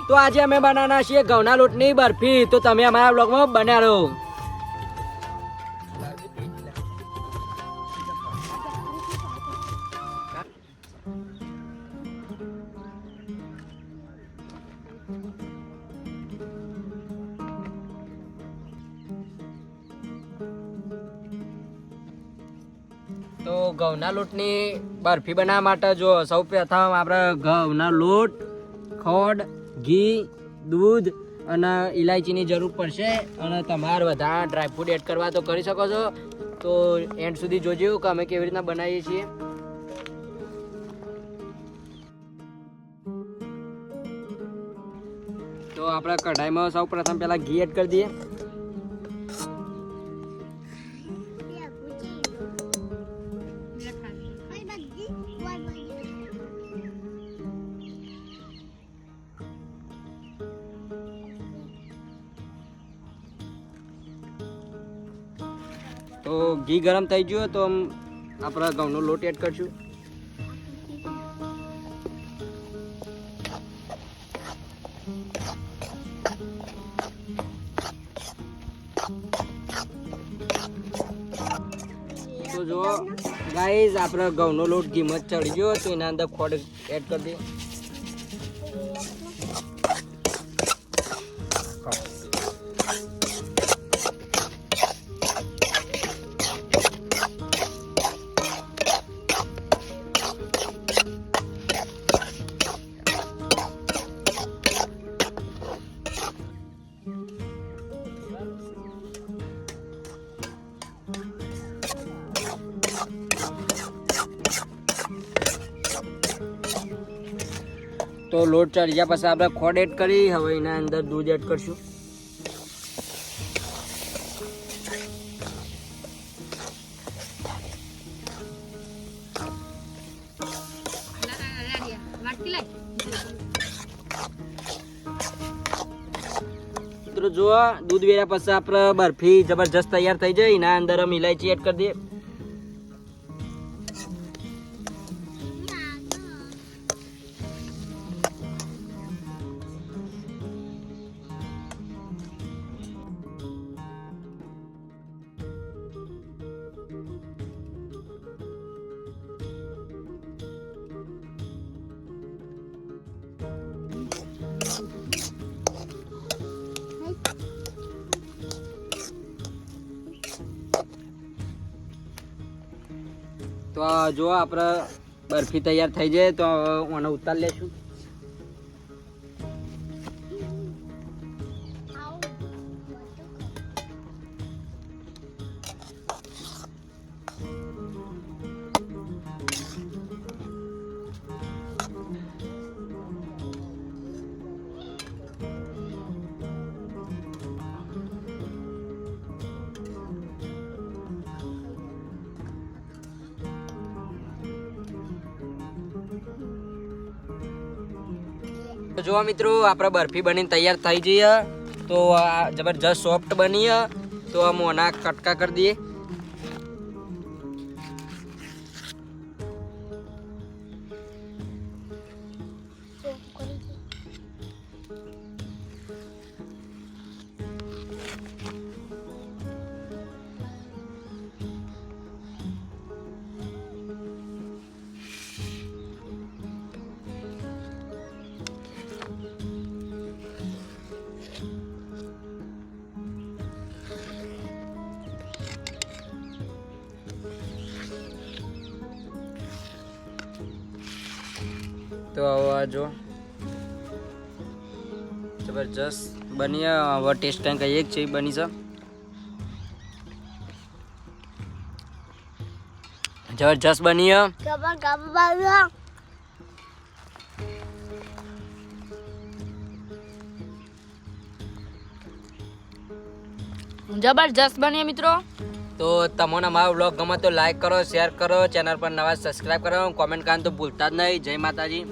તો આજે અમે બનાવવાના છીએ ઘઉંના લોટની બરફી. તો તમે અમારા બ્લોગમાં બન્યા રહો. તો ઘઉંના લોટની બરફી બનાવવા માટે જો સૌ પ્રથમ આપણે ઘઉંના લોટ, ખોડ, ઘી, દૂધ અને ઇલાયચીની જરૂર પડશે. અને તમારે વધારે ડ્રાયફ્રૂટ એડ કરવા તો કરી શકો છો. તો એન્ડ સુધી જોજો કે અમે કેવી રીતના બનાવીએ છીએ. તો આપણે કઢાઈમાં સૌ પ્રથમ પહેલાં ઘી એડ કરી દઈએ. તો ઘી ગરમ થઈ ગયું તો આપણે ઘઉંનો લોટ એડ કરશું. તો જો ગાઈઝ આપણે ઘઉંનો લોટ ઘીમાં ચડી ગયો તો એના અંદર ખોડ એડ કરી દઈએ. તો લોટ ચડી ગયા પછી આપણે ખોડ એડ કરી. હવે એના અંદર દૂધ એડ કરશું. મિત્રો જુઓ દૂધ વેર્યા પછી આપણે બરફી જબરજસ્ત તૈયાર થઈ જાય. એના અંદર અમે ઇલાયચી એડ કરી દઈએ. તો જો આપણે બરફી તૈયાર થઈ જાય તો આને ઉતાર લેશું. જો મિત્રો આપણે બરફી બનીને તૈયાર થઈ જઈએ. તો આ જબરજસ્ત સોફ્ટ બની. તો આમ ઓના કટકા કરી દઈએ. તો હવે જો જબરજસ્ત બની. હવે ટેસ્ટ કંઈક કહીએ છે બની છે જબરજસ્ત બની. જબરજસ્ત બની મિત્રો. તો તમને અમારો બ્લોગ ગમે તો લાઈક કરો, શેર કરો, ચેનલ પર નવા સબસ્ક્રાઈબ કરો, કોમેન્ટ કરવાનું તો ભૂલતા જ નહીં. જય માતાજી.